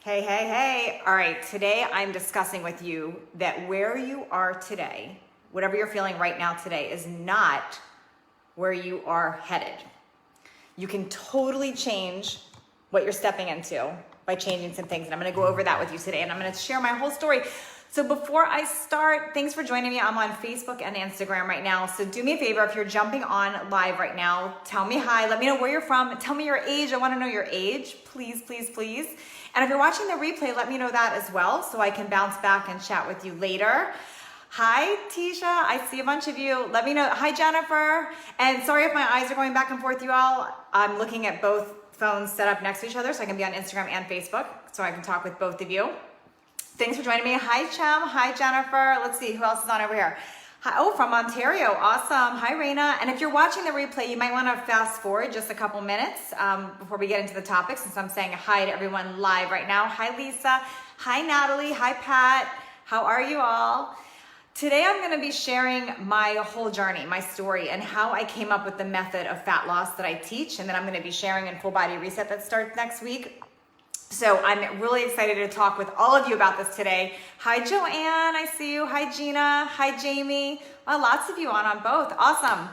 Hey, hey, hey. All right, today I'm discussing with you that where you are today, whatever you're feeling right now today, is not where you are headed. You can totally change what you're stepping into by changing some things. And I'm gonna go over that with you today, and I'm gonna share my whole story. So before I start, thanks for joining me. I'm on Facebook and Instagram right now. So do me a favor, if you're jumping on live right now, tell me hi, let me know where you're from, tell me your age. I wanna know your age, please, please, please. And if you're watching the replay, let me know that as well so I can bounce back and chat with you later. Hi, Tisha. I see a bunch of you. Let me know. Hi, Jennifer. And sorry if my eyes are going back and forth, you all. I'm looking at both phones set up next to each other so I can be on Instagram and Facebook so I can talk with both of you. Thanks for joining me. Hi, Chem. Hi, Jennifer. Let's see who else is on over here. Hi, oh, from Ontario. Awesome. Hi, Raina. And if you're watching the replay, you might want to fast forward just a couple minutes before we get into the topic, since I'm saying hi to everyone live right now. Hi, Lisa. Hi, Natalie. Hi, Pat. How are you all? Today, I'm going to be sharing my whole journey, my story, and how I came up with the method of fat loss that I teach, and then I'm going to be sharing in Full Body Reset that starts next week. So I'm really excited to talk with all of you about this today. Hi, Joanne, I see you. Hi, Gina. Hi, Jamie. Well, lots of you on both. Awesome.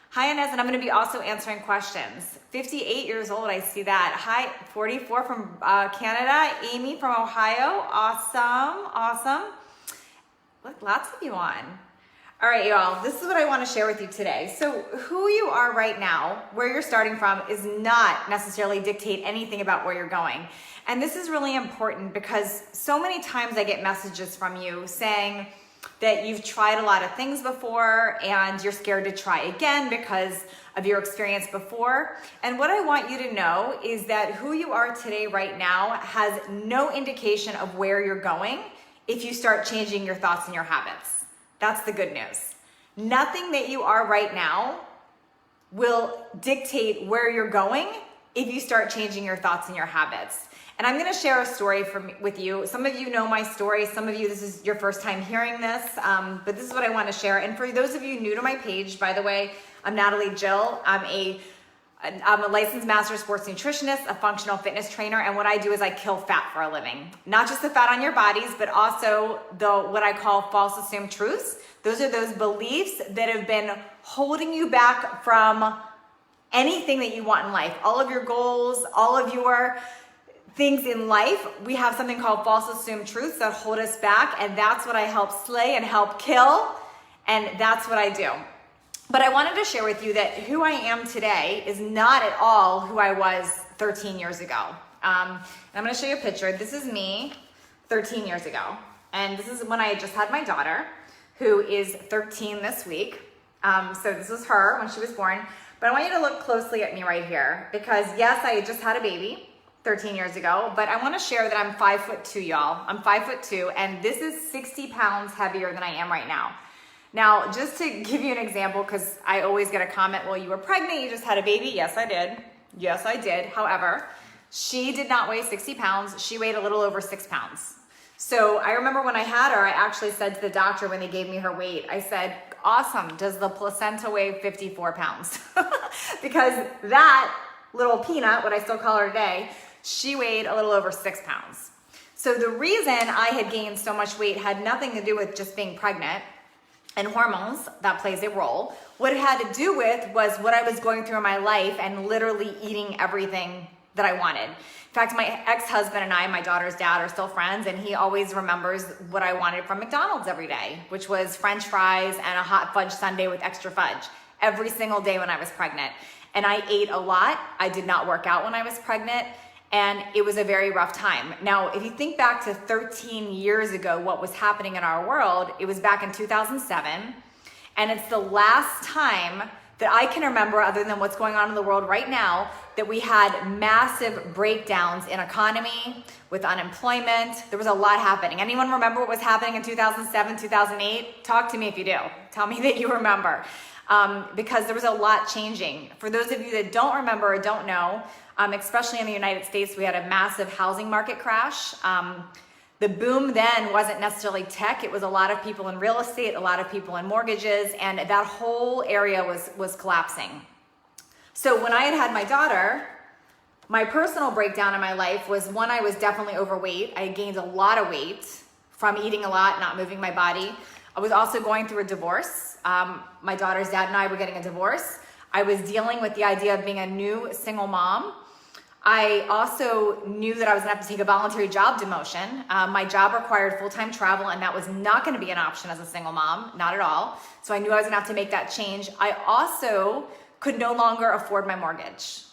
Hi, Inez, and I'm going to be also answering questions. 58 years old, I see that. Hi, 44 from Canada. Amy from Ohio. Awesome, awesome. Look, lots of you on. All right, y'all, this is what I want to share with you today. So who you are right now, where you're starting from, is not necessarily dictate anything about where you're going. And this is really important because so many times I get messages from you saying that you've tried a lot of things before and you're scared to try again because of your experience before. And what I want you to know is that who you are today right now has no indication of where you're going if you start changing your thoughts and your habits. That's the good news. Nothing that you are right now will dictate where you're going if you start changing your thoughts and your habits. And I'm gonna share a story with you. Some of you know my story. Some of you, this is your first time hearing this, but this is what I wanna share. And for those of you new to my page, by the way, I'm Natalie Jill. I'm a licensed master sports nutritionist, a functional fitness trainer, and what I do is I kill fat for a living. Not just the fat on your bodies, but also what I call false assumed truths. Those are those beliefs that have been holding you back from anything that you want in life. All of your goals, all of your things in life, we have something called false assumed truths that hold us back, and that's what I help slay and help kill, and that's what I do. But I wanted to share with you that who I am today is not at all who I was 13 years ago. I'm gonna show you a picture. This is me 13 years ago. And this is when I just had my daughter, who is 13 this week. So this was her when she was born. But I want you to look closely at me right here, because yes, I just had a baby 13 years ago, but I wanna share that I'm 5'2", y'all. I'm 5'2", and this is 60 pounds heavier than I am right now. Now, just to give you an example, because I always get a comment, well, you were pregnant, you just had a baby. Yes, I did. Yes, I did. However, she did not weigh 60 pounds. She weighed a little over 6 pounds. So I remember when I had her, I actually said to the doctor when they gave me her weight, I said, awesome, does the placenta weigh 54 pounds? Because that little peanut, what I still call her today, she weighed a little over 6 pounds. So the reason I had gained so much weight had nothing to do with just being pregnant and hormones. That plays a role. What it had to do with was what I was going through in my life and literally eating everything that I wanted. In fact, my ex-husband and I, my daughter's dad, are still friends, and he always remembers what I wanted from McDonald's every day, which was French fries and a hot fudge sundae with extra fudge every single day when I was pregnant. And I ate a lot. I did not work out when I was pregnant, and it was a very rough time. Now, if you think back to 13 years ago, what was happening in our world, it was back in 2007. And it's the last time that I can remember, other than what's going on in the world right now, that we had massive breakdowns in economy, with unemployment. There was a lot happening. Anyone remember what was happening in 2007, 2008? Talk to me if you do. Tell me that you remember. Because there was a lot changing. For those of you that don't remember or don't know, especially in the United States, we had a massive housing market crash. The boom then wasn't necessarily tech. It was a lot of people in real estate, a lot of people in mortgages, and that whole area was collapsing. So when I had my daughter, My personal breakdown in my life was one, I was definitely overweight. I gained a lot of weight from eating a lot, not moving my body. I was also going through a divorce. My daughter's dad and I were getting a divorce. I was dealing with the idea of being a new single mom. I also knew that I was gonna have to take a voluntary job demotion. My job required full-time travel, and that was not gonna be an option as a single mom, not at all. So I knew I was gonna have to make that change. I also could no longer afford my mortgage.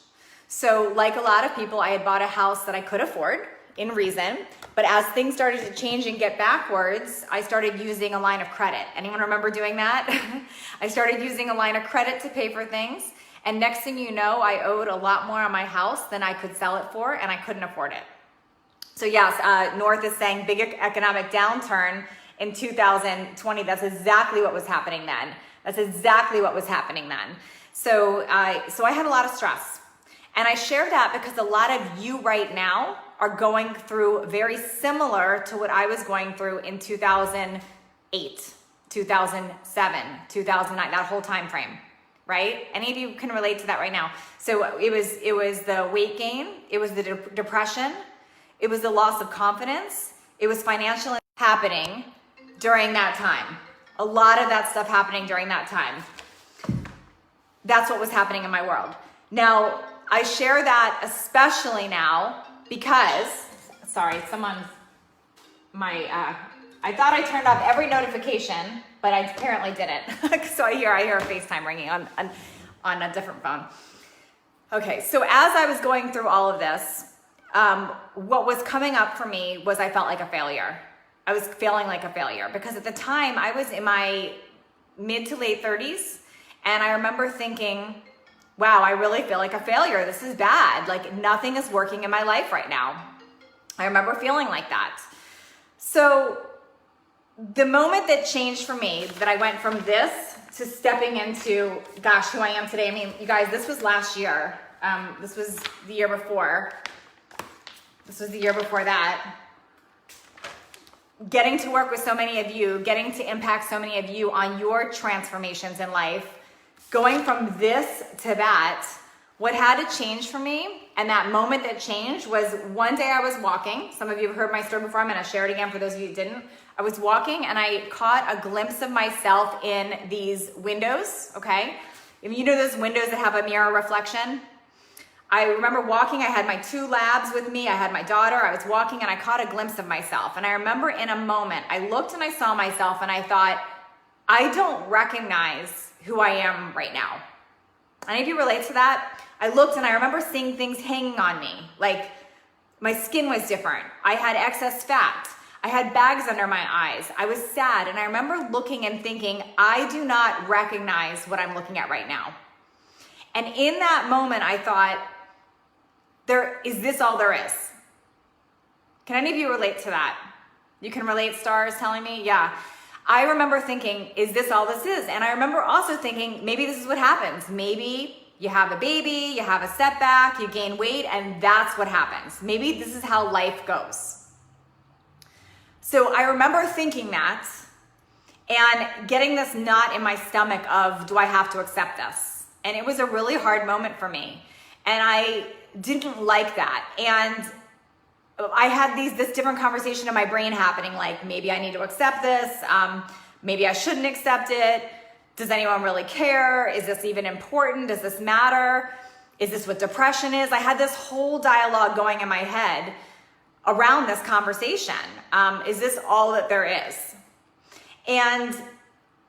So like a lot of people, I had bought a house that I could afford in reason, but as things started to change and get backwards, I started using a line of credit. Anyone remember doing that? I started using a line of credit to pay for things. And next thing you know, I owed a lot more on my house than I could sell it for, and I couldn't afford it. So yes, North is saying big economic downturn in 2020. That's exactly what was happening then. That's exactly what was happening then. So I had a lot of stress. And I share that because a lot of you right now are going through very similar to what I was going through in 2008, 2007, 2009, that whole time frame, right? Any of you can relate to that right now. So it was the weight gain, it was the depression, it was the loss of confidence, it was financial happening during that time. A lot of that stuff happening during that time. That's what was happening in my world. Now, I share that especially now because, sorry, I thought I turned off every notification, but I apparently didn't. So I hear a FaceTime ringing on a different phone. Okay, so as I was going through all of this, what was coming up for me was I felt like a failure. I was feeling like a failure because at the time I was in my mid to late 30s, and I remember thinking, wow, I really feel like a failure. This is bad. Like nothing is working in my life right now. I remember feeling like that. So the moment that changed for me, that I went from this to stepping into, gosh, who I am today. I mean, you guys, this was last year. This was the year before. This was the year before that. Getting to work with so many of you, getting to impact so many of you on your transformations in life, going from this to that, what had to change for me, and that moment that changed was one day I was walking. Some of you have heard my story before. I'm going to share it again for those of you who didn't. I was walking and I caught a glimpse of myself in these windows, okay? If you know those windows that have a mirror reflection? I remember walking, I had my 2 labs with me, I had my daughter, I was walking and I caught a glimpse of myself. And I remember in a moment, I looked and I saw myself and I thought, I don't recognize who I am right now. Any of you relate to that? I looked and I remember seeing things hanging on me. Like my skin was different. I had excess fat. I had bags under my eyes. I was sad. And I remember looking and thinking, I do not recognize what I'm looking at right now. And in that moment, I thought, is this all there is? Can any of you relate to that? You can relate, stars telling me? Yeah. I remember thinking, is this all this is? And I remember also thinking, maybe this is what happens. Maybe you have a baby, you have a setback, you gain weight, and that's what happens. Maybe this is how life goes. So I remember thinking that and getting this knot in my stomach of, do I have to accept this? And it was a really hard moment for me. And I didn't like that. And I had this different conversation in my brain happening, like maybe I need to accept this, maybe I shouldn't accept it. Does anyone really care? Is this even important? Does this matter? Is this what depression is? I had this whole dialogue going in my head around this conversation. Is this all that there is? And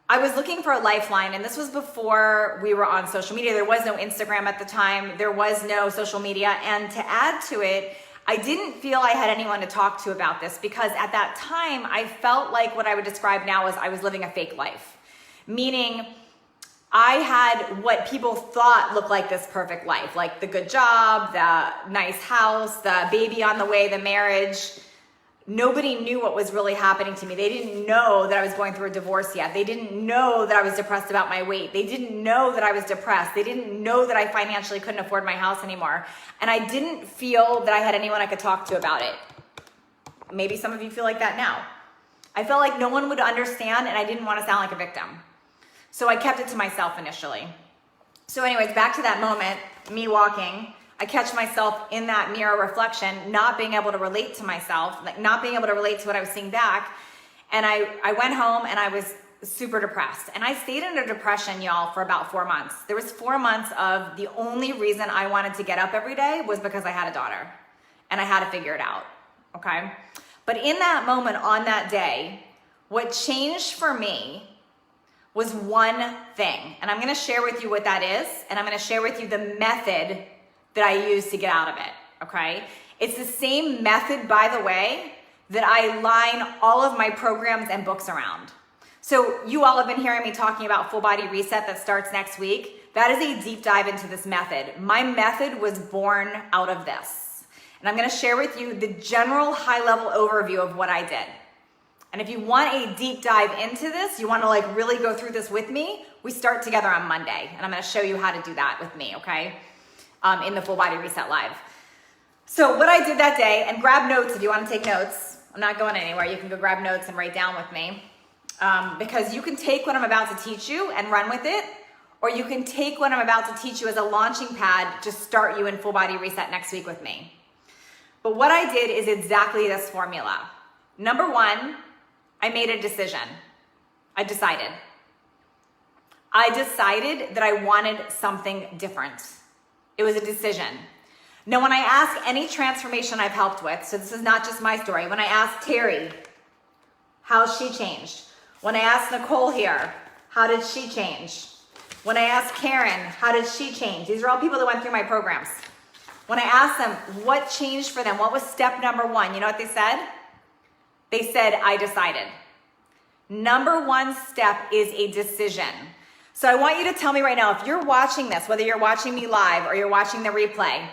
I was looking for a lifeline, and this was before we were on social media. There was no Instagram at the time. There was no social media. And to add to it, I didn't feel I had anyone to talk to about this because at that time, I felt like what I would describe now as I was living a fake life. Meaning, I had what people thought looked like this perfect life, like the good job, the nice house, the baby on the way, the marriage. Nobody knew what was really happening to me. They didn't know that I was going through a divorce yet. They didn't know that I was depressed about my weight. They didn't know that I was depressed. They didn't know that I financially couldn't afford my house anymore. And I didn't feel that I had anyone I could talk to about it. Maybe some of you feel like that now. I felt like no one would understand and I didn't want to sound like a victim. So I kept it to myself initially. So anyways, back to that moment, me walking. I catch myself in that mirror reflection, not being able to relate to myself, like not being able to relate to what I was seeing back. And I went home and I was super depressed. And I stayed in a depression, y'all, for about 4 months. There was 4 months of the only reason I wanted to get up every day was because I had a daughter and I had to figure it out, okay? But in that moment, on that day, what changed for me was one thing. And I'm gonna share with you what that is, and I'm gonna share with you the method that I use to get out of it, okay? It's the same method, by the way, that I line all of my programs and books around. So you all have been hearing me talking about Full Body Reset that starts next week. That is a deep dive into this method. My method was born out of this. And I'm gonna share with you the general high-level overview of what I did. And if you want a deep dive into this, you wanna like really go through this with me, we start together on Monday. And I'm gonna show you how to do that with me, okay? In the Full Body Reset Live. So what I did that day, and grab notes if you wanna take notes. I'm not going anywhere. You can go grab notes and write down with me. Because you can take what I'm about to teach you and run with it, or you can take what I'm about to teach you as a launching pad to start you in Full Body Reset next week with me. But what I did is exactly this formula. Number one, I made a decision. I decided that I wanted something different. It was a decision. Now, when I ask any transformation I've helped with, so this is not just my story, when I ask Terry, how's she changed? When I asked Nicole here, how did she change? When I asked Karen, how did she change? These are all people that went through my programs. When I asked them what changed for them, what was step number one, you know what they said? They said, I decided. Number one step is a decision. So I want you to tell me right now, if you're watching this, whether you're watching me live or you're watching the replay,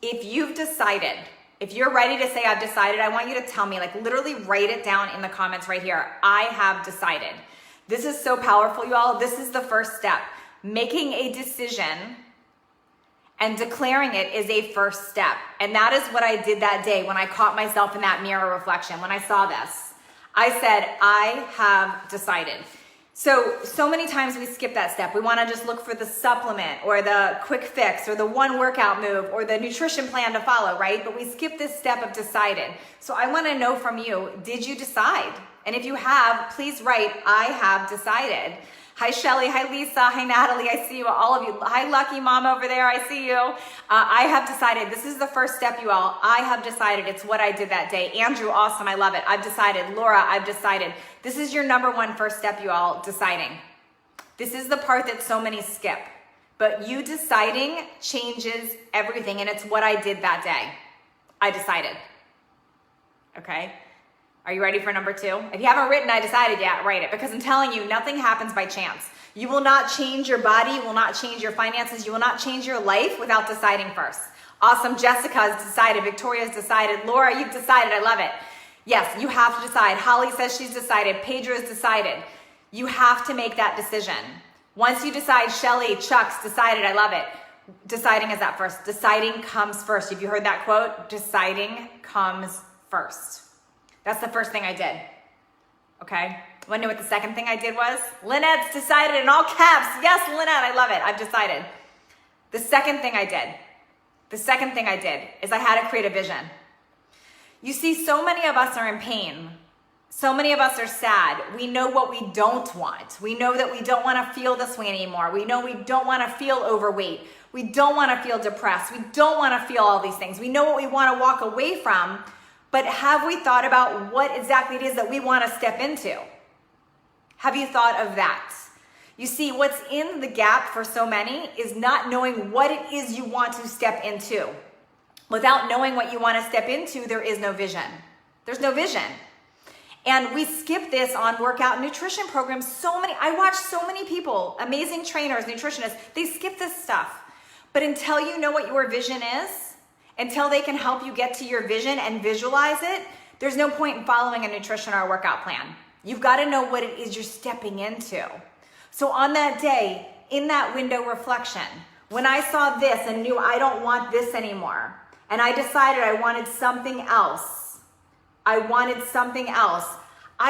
if you've decided, if you're ready to say I've decided, I want you to tell me, like literally write it down in the comments right here. I have decided. This is so powerful, you all. This is the first step. Making a decision and declaring it is a first step. And that is what I did that day when I caught myself in that mirror reflection. When I saw this, I said, I have decided. So many times we skip that step. We want to just look for the supplement or the quick fix or the one workout move or the nutrition plan to follow, right? But we skip this step of decided. So I want to know from you, did you decide? And if you have, please write, I have decided. Hi, Shelly. Hi, Lisa. Hi, Natalie. I see you, all of you. Hi, Lucky Mom over there. I see you. I have decided. This is the first step, you all. I have decided. It's what I did that day. Andrew, awesome. I love it. I've decided. Laura, I've decided. This is your number one first step, you all, deciding. This is the part that so many skip. But you deciding changes everything, and it's what I did that day. I decided. Okay? Are you ready for number two? If you haven't written I decided yet, write it, because I'm telling you, nothing happens by chance. You will not change your body, you will not change your finances, you will not change your life without deciding first. Awesome, Jessica's decided, Victoria's decided, Laura, you've decided, I love it. Yes, you have to decide. Holly says she's decided, Pedro's decided. You have to make that decision. Once you decide, Shelly, Chuck's decided, I love it. Deciding is that first. Deciding comes first. Have you heard that quote? Deciding comes first. That's the first thing I did, okay? Want to know what the second thing I did was? Lynette's decided in all caps. Yes, Lynette, I love it. I've decided. The second thing I did is I had to create a vision. You see, so many of us are in pain. So many of us are sad. We know what we don't want. We know that we don't want to feel this way anymore. We know we don't want to feel overweight. We don't want to feel depressed. We don't want to feel all these things. We know what we want to walk away from. But have we thought about what exactly it is that we want to step into? Have you thought of that? You see, what's in the gap for so many is not knowing what it is you want to step into. Without knowing what you want to step into, there is no vision. There's no vision. And we skip this on workout and nutrition programs. I watch so many people, amazing trainers, nutritionists, they skip this stuff. But until you know what your vision is, until they can help you get to your vision and visualize it, there's no point in following a nutrition or a workout plan. You've got to know what it is you're stepping into. So on that day, in that window reflection, when I saw this and knew I don't want this anymore, and I decided I wanted something else, I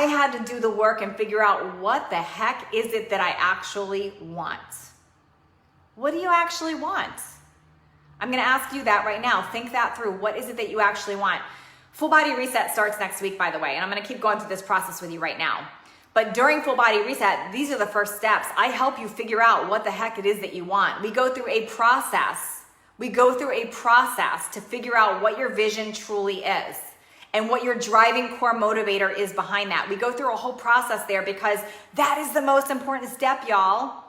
had to do the work and figure out what the heck is it that I actually want. What do you actually want? I'm gonna ask you that right now. Think that through. What is it that you actually want? Full Body Reset starts next week, by the way, and I'm gonna keep going through this process with you right now. But during Full Body Reset, these are the first steps. I help you figure out what the heck it is that you want. We go through a process. We go through a process to figure out what your vision truly is and what your driving core motivator is behind that. We go through a whole process there because that is the most important step, y'all.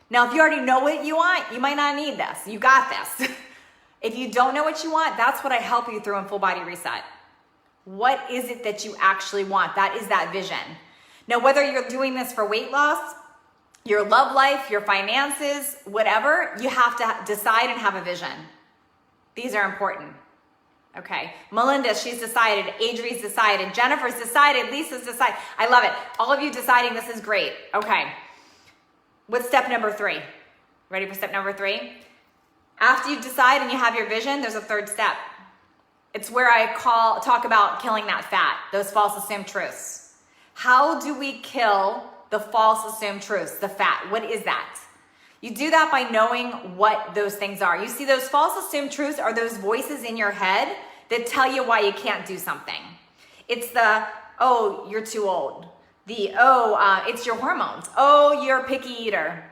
Now, if you already know what you want, you might not need this. You got this. If you don't know what you want, that's what I help you through in Full Body Reset. What is it that you actually want? That is that vision. Now, whether you're doing this for weight loss, your love life, your finances, whatever, you have to decide and have a vision. These are important. Okay. Melinda, she's decided. Adri's decided. Jennifer's decided. Lisa's decided. I love it. All of you deciding this is great. Okay. What's step number 3? Ready for step number 3? After you decide and you have your vision, there's a third step. It's where I talk about killing that fat, those false assumed truths. How do we kill the false assumed truths, the fat? What is that? You do that by knowing what those things are. You see, those false assumed truths are those voices in your head that tell you why you can't do something. It's the, oh, you're too old. The, oh, it's your hormones. Oh, you're a picky eater.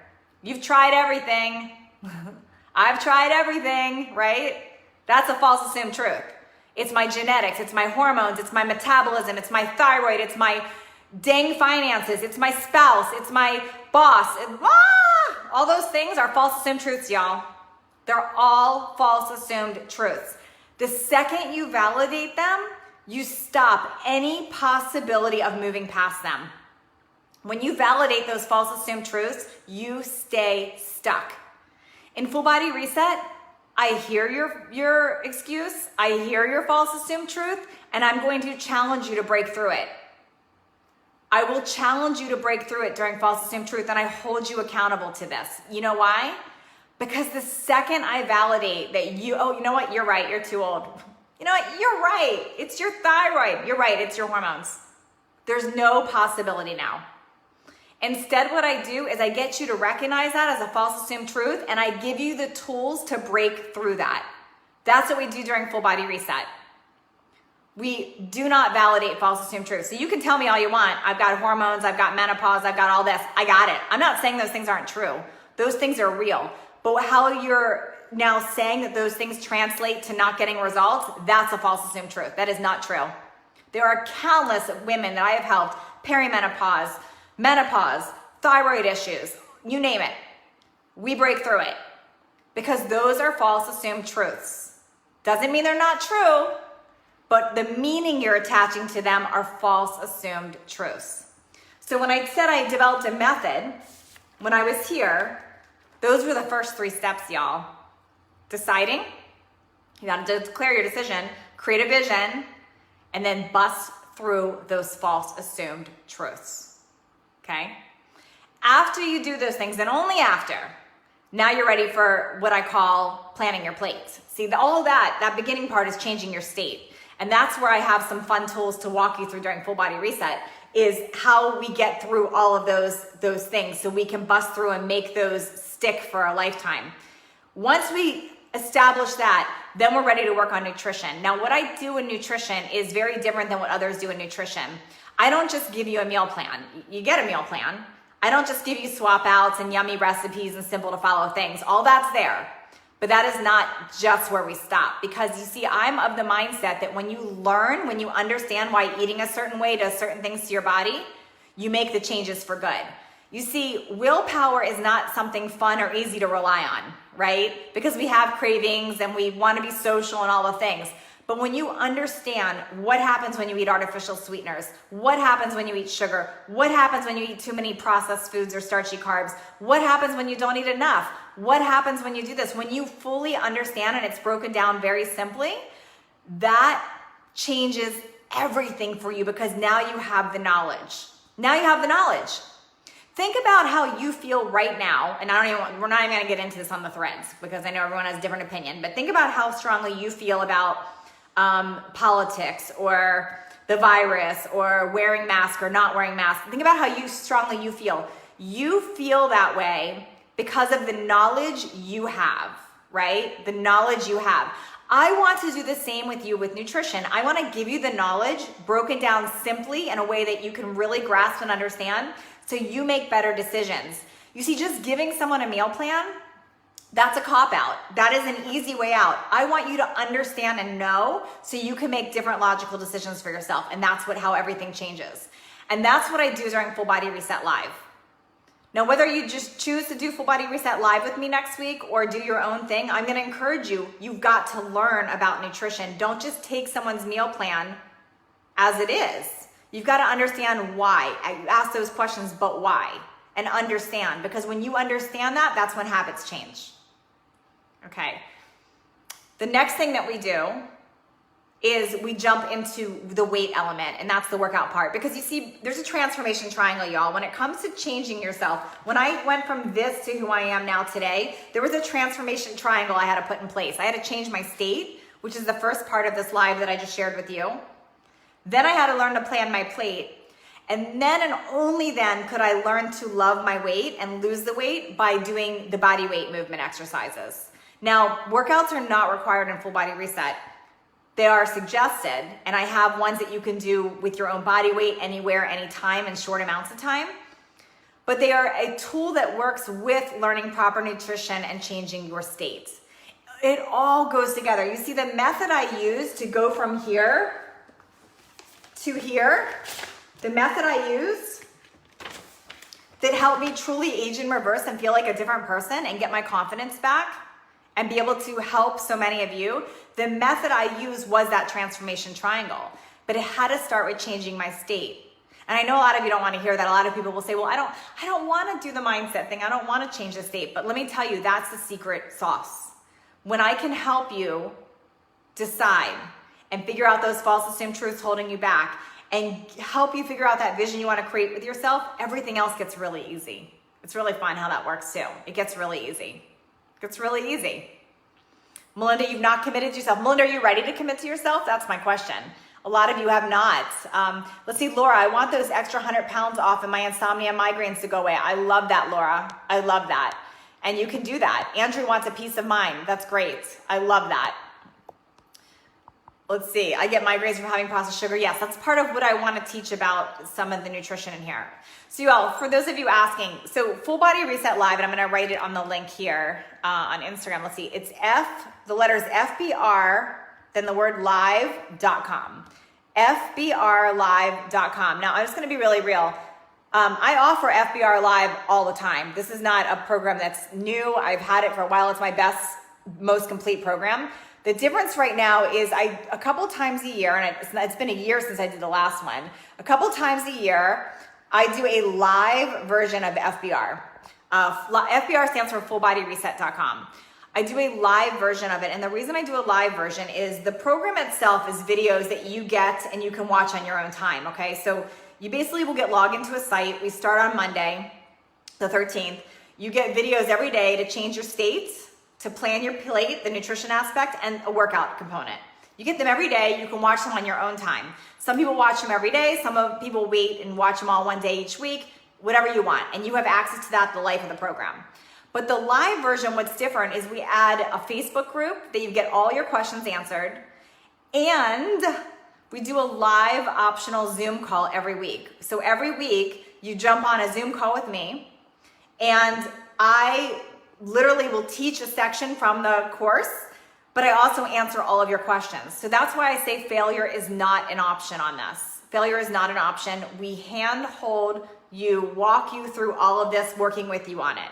You've tried everything. I've tried everything, right? That's a false assumed truth. It's my genetics, it's my hormones, it's my metabolism, it's my thyroid, it's my dang finances, it's my spouse, it's my boss. All those things are false assumed truths, y'all. They're all false assumed truths. The second you validate them, you stop any possibility of moving past them. When you validate those false assumed truths, you stay stuck. In Full Body Reset, I hear your excuse, I hear your false assumed truth, and I'm going to challenge you to break through it. I will challenge you to break through it during false assumed truth, and I hold you accountable to this. You know why? Because the second I validate that you know what, you're right, you're too old. You know what, you're right, it's your thyroid. You're right, it's your hormones. There's no possibility now. Instead, what I do is I get you to recognize that as a false assumed truth, and I give you the tools to break through that. That's what we do during Full Body Reset. We do not validate false assumed truths. So you can tell me all you want. I've got hormones, I've got menopause, I've got all this. I got it. I'm not saying those things aren't true. Those things are real. But how you're now saying that those things translate to not getting results, that's a false assumed truth. That is not true. There are countless women that I have helped, perimenopause, menopause, thyroid issues, you name it. We break through it because those are false assumed truths. Doesn't mean they're not true, but the meaning you're attaching to them are false assumed truths. So when I said I developed a method, when I was here, those were the first 3 steps, y'all. Deciding, you gotta declare your decision, create a vision, and then bust through those false assumed truths. Okay? After you do those things, and only after, now you're ready for what I call planning your plate. See, all of that beginning part is changing your state. And that's where I have some fun tools to walk you through during Full Body Reset, is how we get through all of those things so we can bust through and make those stick for a lifetime. Once we establish that, then we're ready to work on nutrition. Now, what I do in nutrition is very different than what others do in nutrition. I don't just give you a meal plan. You get a meal plan. I don't just give you swap outs and yummy recipes and simple to follow things. All that's there. But that is not just where we stop. Because you see, I'm of the mindset that when you learn, when you understand why eating a certain way does certain things to your body, you make the changes for good. You see, willpower is not something fun or easy to rely on, right? Because we have cravings and we want to be social and all the things. But when you understand what happens when you eat artificial sweeteners, what happens when you eat sugar, what happens when you eat too many processed foods or starchy carbs, what happens when you don't eat enough, what happens when you do this, when you fully understand and it's broken down very simply, that changes everything for you because now you have the knowledge. Now you have the knowledge. Think about how you feel right now, and we're not even going to get into this on the threads because I know everyone has a different opinion, but think about how strongly you feel about politics or the virus or wearing masks or not wearing masks. Think about how strongly you feel. You feel that way because of the knowledge you have. right? The knowledge you have. I want to do the same with you with nutrition. I want to give you the knowledge broken down simply in a way that you can really grasp and understand so you make better decisions. You see, just giving someone a meal plan, that's a cop-out. That is an easy way out. I want you to understand and know so you can make different logical decisions for yourself. And that's how everything changes. And that's what I do during Full Body Reset Live. Now, whether you just choose to do Full Body Reset Live with me next week or do your own thing, I'm gonna encourage you, you've got to learn about nutrition. Don't just take someone's meal plan as it is. You've got to understand why. I ask those questions, but why? And understand, because when you understand that, that's when habits change. Okay. The next thing that we do is we jump into the weight element, and that's the workout part. Because you see, there's a transformation triangle, y'all. When it comes to changing yourself, when I went from this to who I am now today, there was a transformation triangle I had to put in place. I had to change my state, which is the first part of this live that I just shared with you. Then I had to learn to plan my plate. And then and only then could I learn to love my weight and lose the weight by doing the body weight movement exercises. Now, workouts are not required in Full Body Reset. They are suggested, and I have ones that you can do with your own body weight anywhere, anytime, in short amounts of time. But they are a tool that works with learning proper nutrition and changing your state. It all goes together. You see, the method I use to go from here to here, the method I use that helped me truly age in reverse and feel like a different person and get my confidence back and be able to help so many of you, the method I used was that transformation triangle. But it had to start with changing my state. And I know a lot of you don't want to hear that. A lot of people will say, well, I don't want to do the mindset thing. I don't want to change the state. But let me tell you, that's the secret sauce. When I can help you decide and figure out those false assumed truths holding you back and help you figure out that vision you want to create with yourself, everything else gets really easy. It's really fun how that works too. It gets really easy. It gets really easy. Melinda, you've not committed to yourself. Melinda, are you ready to commit to yourself? That's my question. A lot of you have not. Let's see, Laura, I want those extra 100 pounds off and my insomnia and migraines to go away. I love that, Laura. I love that. And you can do that. Andrew wants a peace of mind. That's great. I love that. Let's see, I get migraines from having processed sugar. Yes, that's part of what I want to teach about some of the nutrition in here. So you all, for those of you asking, so Full Body Reset Live, and I'm going to write it on the link here on Instagram. Let's see, it's the letters FBR, then the word live.com. FBRlive.com. Now, I'm just going to be really real. I offer FBR Live all the time. This is not a program that's new. I've had it for a while. It's my best, most complete program. The difference right now is a couple times a year, and it's been a year since I did the last one, a couple times a year, I do a live version of FBR. FBR stands for fullbodyreset.com. I do a live version of it, and the reason I do a live version is the program itself is videos that you get and you can watch on your own time, okay? So you basically will get logged into a site. We start on Monday, the 13th. You get videos every day to change your state, to plan your plate, the nutrition aspect, and a workout component. You get them every day. You can watch them on your own time. Some people watch them every day. Some people wait and watch them all one day each week, whatever you want. And you have access to that the life of the program. But the live version, what's different is we add a Facebook group that you get all your questions answered. And we do a live optional Zoom call every week. So every week you jump on a Zoom call with me, and I literally will teach a section from the course, but I also answer all of your questions. So that's why I say failure is not an option on this. Failure is not an option. We handhold you, walk you through all of this, working with you on it.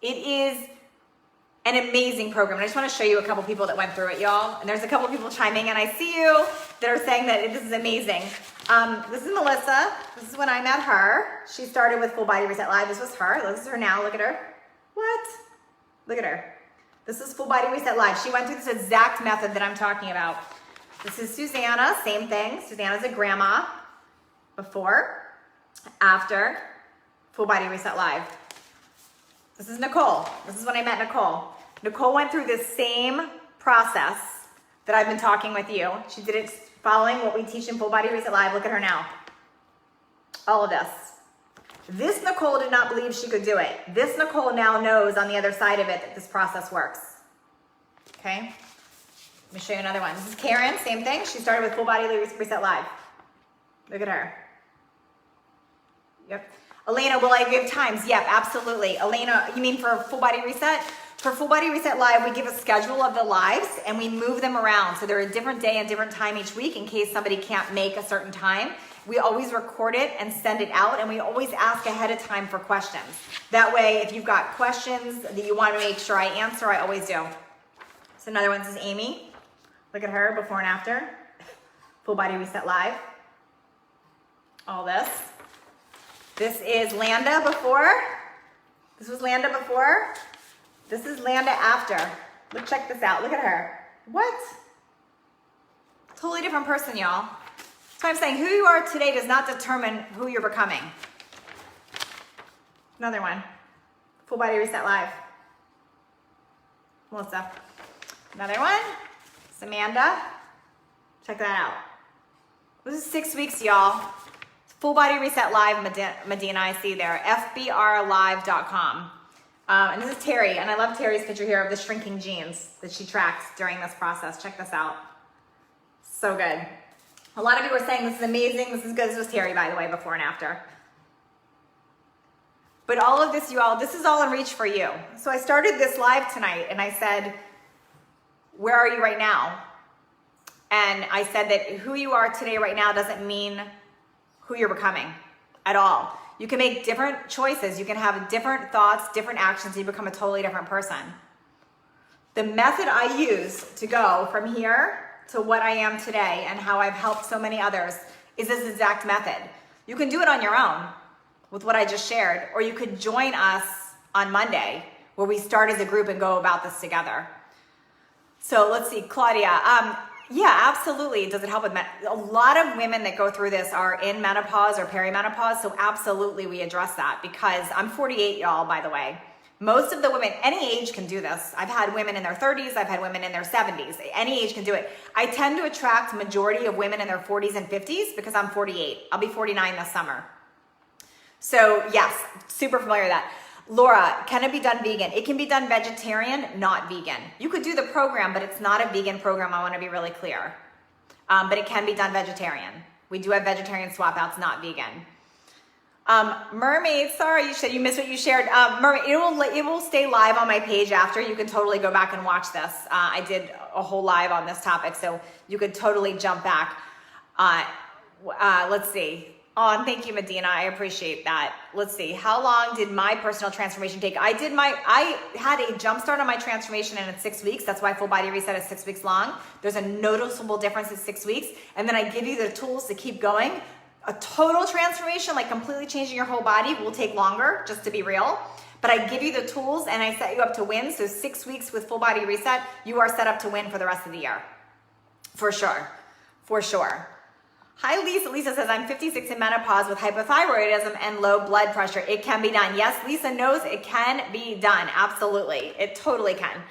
It is an amazing program. I just want to show you a couple people that went through it, y'all. And there's a couple people chiming in. I see you that are saying that this is amazing. This is Melissa. This is when I met her. She started with Full Body Reset Live. This was her. This is her now. Look at her. What? Look at her. This is Full Body Reset Live. She went through this exact method that I'm talking about. This is Susanna, same thing. Susanna's a grandma. Before, after, Full Body Reset Live. This is Nicole. This is when I met Nicole. Nicole went through this same process that I've been talking with you. She did it following what we teach in Full Body Reset Live. Look at her now. All of this. This Nicole did not believe she could do it. This Nicole now knows on the other side of it that this process works. Okay. Let me show you another one. This is Karen, same thing. She started with Full Body Reset Live. Look at her. Yep. Elena, will I give times? Yep, absolutely. Elena, you mean for Full Body Reset? For Full Body Reset Live, we give a schedule of the lives and we move them around. So they're a different day and different time each week in case somebody can't make a certain time. We always record it and send it out, and we always ask ahead of time for questions. That way, if you've got questions that you want to make sure I answer, I always do. So another one is Amy. Look at her before and after. Full Body Reset Live. All this. This is Landa before. This was Landa before. This is Landa after. Look, check this out. Look at her. What? Totally different person, y'all. So I'm saying who you are today does not determine who you're becoming. Another one. Full Body Reset Live. Melissa. Another one. It's Amanda. Check that out. This is 6 weeks, y'all. Full Body Reset Live, Medina, I see there. FBRlive.com. And this is Terry, and I love Terry's picture here of the shrinking jeans that she tracks during this process. Check this out. So good. A lot of you were saying this is amazing, this is good. This was Terry, by the way, before and after. But all of this, you all, this is all in reach for you. So I started this live tonight, and I said, where are you right now? And I said that who you are today right now doesn't mean who you're becoming at all. You can make different choices. You can have different thoughts, different actions, and you become a totally different person. The method I use to go from here to what I am today and how I've helped so many others is this exact method. You can do it on your own with what I just shared, or you could join us on Monday where we start as a group and go about this together. So let's see, Claudia. Yeah, absolutely. Does it help with a lot of women that go through this are in menopause or perimenopause, so absolutely we address that because I'm 48, y'all, by the way. Most of the women, any age can do this. I've had women in their 30s, I've had women in their 70s. Any age can do it. I tend to attract majority of women in their 40s and 50s because I'm 48. I'll be 49 this summer. So yes, super familiar with that. Laura, can it be done vegan? It can be done vegetarian, not vegan. You could do the program, but it's not a vegan program. I want to be really clear. But it can be done vegetarian. We do have vegetarian swap outs, not vegan. Mermaid, sorry, you missed what you shared. Mermaid, it will stay live on my page after. You can totally go back and watch this. I did a whole live on this topic, so you could totally jump back. Let's see. Oh, and thank you, Medina. I appreciate that. Let's see. How long did my personal transformation take? I had a jump start on my transformation and it's 6 weeks. That's why Full Body Reset is 6 weeks long. There's a noticeable difference in 6 weeks. And then I give you the tools to keep going. A total transformation, like completely changing your whole body, will take longer, just to be real. But I give you the tools and I set you up to win. So 6 weeks with Full Body Reset, you are set up to win for the rest of the year. For sure. For sure. Hi, Lisa. Lisa says, I'm 56 in menopause with hypothyroidism and low blood pressure. It can be done. Yes, Lisa knows it can be done. Absolutely. It totally can.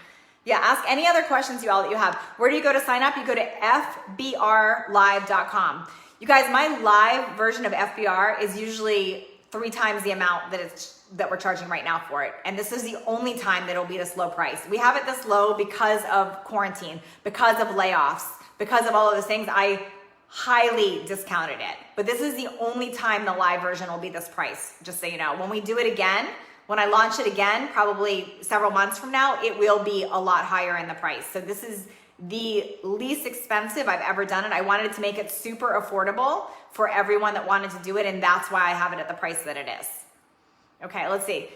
Yeah, ask any other questions, you all, that you have. Where do you go to sign up? You go to FBRlive.com. You guys, my live version of FBR is usually 3 times the amount that we're charging right now for it. And this is the only time that it'll be this low price. We have it this low because of quarantine, because of layoffs, because of all of those things. I highly discounted it. But this is the only time the live version will be this price, just so you know. When we do it again, when I launch it again, probably several months from now, it will be a lot higher in the price. So this is the least expensive I've ever done it. I wanted to make it super affordable for everyone that wanted to do it, and that's why I have it at the price that it is. Okay, let's see.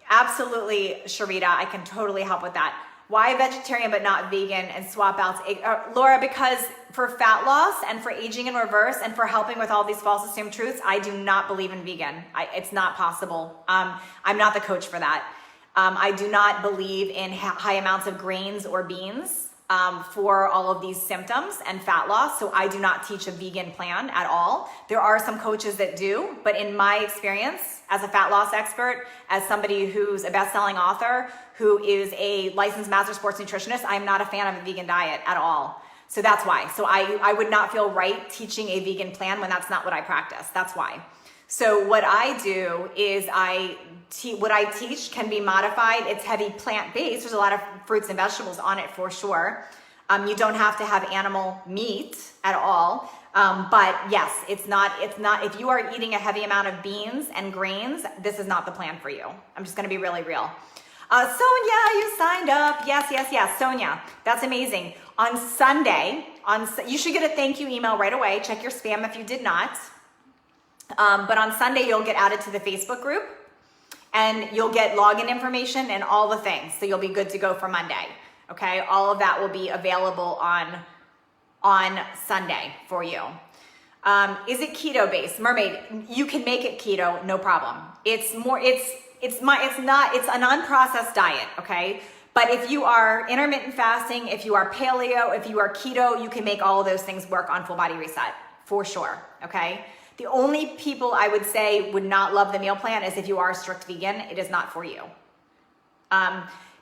Absolutely, Sharita, I can totally help with that. Why vegetarian but not vegan and swap outs? Laura, because for fat loss and for aging in reverse and for helping with all these false assumed truths, I do not believe in vegan. It's not possible. I'm not the coach for that. I do not believe in high amounts of grains or beans for all of these symptoms and fat loss. So I do not teach a vegan plan at all. There are some coaches that do, but in my experience as a fat loss expert, as somebody who's a best-selling author, who is a licensed master sports nutritionist, I'm not a fan of a vegan diet at all. So that's why. So I would not feel right teaching a vegan plan when that's not what I practice. That's why. So what I do is what I teach can be modified. It's heavy plant-based. There's a lot of fruits and vegetables on it for sure. You don't have to have animal meat at all. But yes, it's not, if you are eating a heavy amount of beans and grains, this is not the plan for you. I'm just going to be really real. Sonia, you signed up. Yes. Sonia, that's amazing. On Sunday, you should get a thank you email right away. Check your spam if you did not. But on Sunday, you'll get added to the Facebook group and you'll get login information and all the things. So you'll be good to go for Monday. Okay. All of that will be available on Sunday for you. Is it keto based? Mermaid, you can make it keto, no problem. It's an unprocessed diet, okay? But if you are intermittent fasting, if you are paleo, if you are keto, you can make all of those things work on Full Body Reset, for sure, okay? The only people I would say would not love the meal plan is if you are a strict vegan. It is not for you.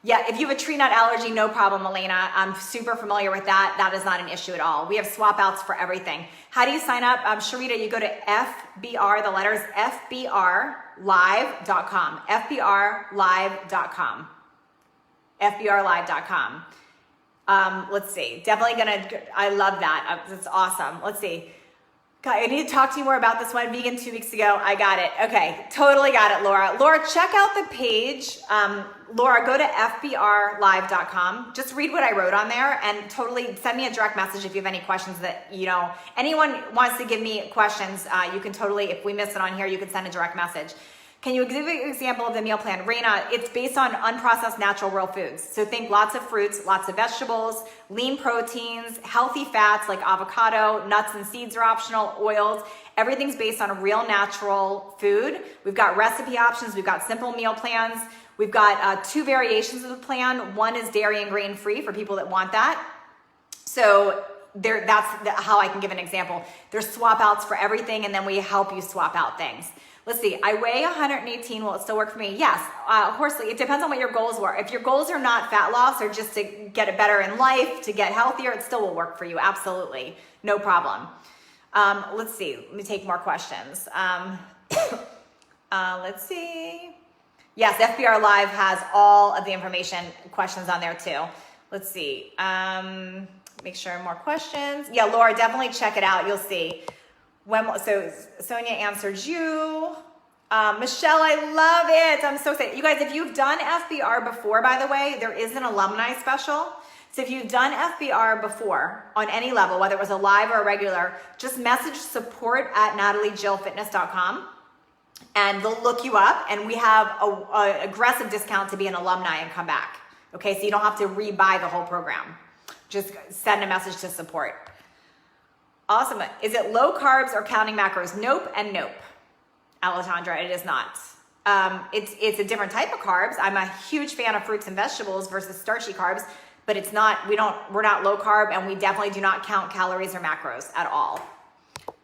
Yeah, if you have a tree nut allergy, no problem, Elena. I'm super familiar with that. That is not an issue at all. We have swap outs for everything. How do you sign up? Sharita, you go to FBR, the letters FBRlive.com. FBRlive.com. FBRlive.com. Let's see. Definitely I love that. It's awesome. Let's see. God, I need to talk to you more about this one. Vegan 2 weeks ago. I got it. Okay. Totally got it, Laura. Laura, check out the page. Laura, go to FBRlive.com. Just read what I wrote on there and totally send me a direct message if you have any questions that, anyone wants to give me questions. You can totally, if we miss it on here, you can send a direct message. Can you give an example of the meal plan? Raina, it's based on unprocessed natural real foods. So think lots of fruits, lots of vegetables, lean proteins, healthy fats like avocado, nuts and seeds are optional, oils. Everything's based on real natural food. We've got recipe options. We've got simple meal plans. We've got 2 variations of the plan. One is dairy and grain free for people that want that. So that's how I can give an example. There's swap outs for everything, and then we help you swap out things. Let's see, I weigh 118, will it still work for me? Yes, Horsley, it depends on what your goals were. If your goals are not fat loss or just to get it better in life, to get healthier, it still will work for you, absolutely, no problem. Let's see, let me take more questions. Let's see. Yes, FBR Live has all of the information, questions on there too. Let's see, make sure more questions. Yeah, Laura, definitely check it out, you'll see. So Sonia answered you. Michelle, I love it. I'm so excited. You guys, if you've done FBR before, by the way, there is an alumni special. So if you've done FBR before on any level, whether it was a live or a regular, just message support@nataliejillfitness.com and they'll look you up, and we have a aggressive discount to be an alumni and come back. Okay, so you don't have to rebuy the whole program. Just send a message to support. Awesome. Is it low carbs or counting macros? Nope and nope. Alejandra, it is not. It's a different type of carbs. I'm a huge fan of fruits and vegetables versus starchy carbs, but it's not, we're not low carb, and we definitely do not count calories or macros at all.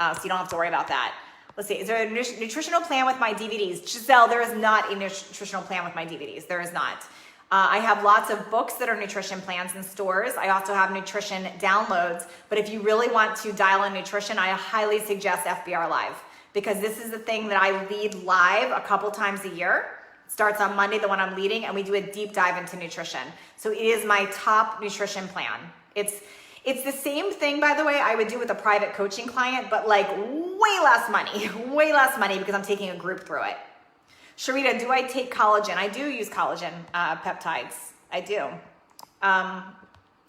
So you don't have to worry about that. Let's see. Is there a nutritional plan with my DVDs? Giselle, there is not a nutritional plan with my DVDs. There is not. I have lots of books that are nutrition plans in stores. I also have nutrition downloads, but if you really want to dial in nutrition, I highly suggest FBR Live, because this is the thing that I lead live a couple times a year. It starts on Monday, the one I'm leading, and we do a deep dive into nutrition. So it is my top nutrition plan. It's the same thing, by the way, I would do with a private coaching client, but like way less money because I'm taking a group through it. Sharita, do I take collagen? I do use collagen peptides. I do.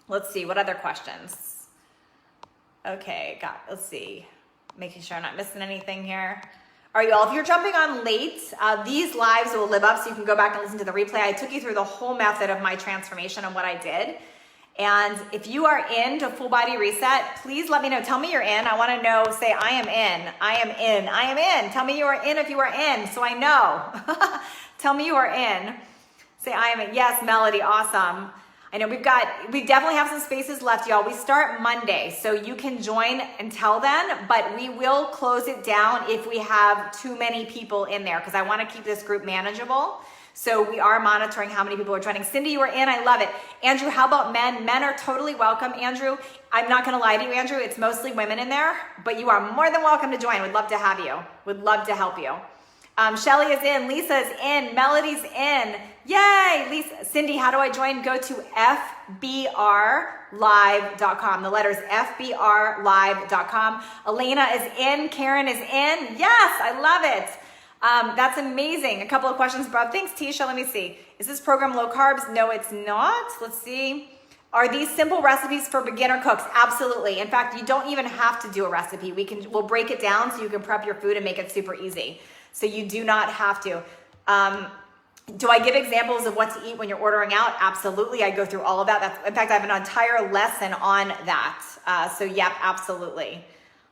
Let's see, what other questions? Okay, let's see. Making sure I'm not missing anything here. All right, y'all, if you're jumping on late, these lives will live up so you can go back and listen to the replay. I took you through the whole method of my transformation and what I did. And if you are into Full Body Reset, please let me know. Tell me you're in. I want to know, say, I am in, I am in, I am in. Tell me you are in if you are in, so I know. Tell me you are in. Say, I am in. Yes, Melody, awesome. I know we definitely have some spaces left, y'all. We start Monday, so you can join until then, but we will close it down if we have too many people in there, because I want to keep this group manageable. So we are monitoring how many people are joining. Cindy, you are in. I love it. Andrew, how about men? Men are totally welcome, Andrew. I'm not going to lie to you, Andrew. It's mostly women in there, but you are more than welcome to join. Would love to have you. Would love to help you. Shelly is in. Lisa is in. Melody's in. Yay! Lisa, Cindy, how do I join? Go to fbrlive.com. The letters fbrlive.com. Elena is in. Karen is in. Yes, I love it. That's amazing. A couple of questions above. Thanks, Tisha. Let me see. Is this program low carbs? No, it's not. Let's see. Are these simple recipes for beginner cooks? Absolutely. In fact, you don't even have to do a recipe. We'll break it down so you can prep your food and make it super easy. So you do not have to. Do I give examples of what to eat when you're ordering out? Absolutely. I go through all of that. In fact, I have an entire lesson on that. So yep, absolutely.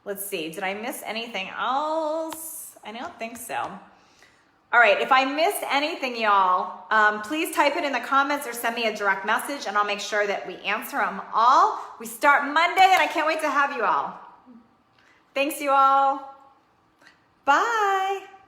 Let's see. Did I miss anything else? I don't think so. All right, if I missed anything, y'all, please type it in the comments or send me a direct message and I'll make sure that we answer them all. We start Monday and I can't wait to have you all. Thanks, you all. Bye.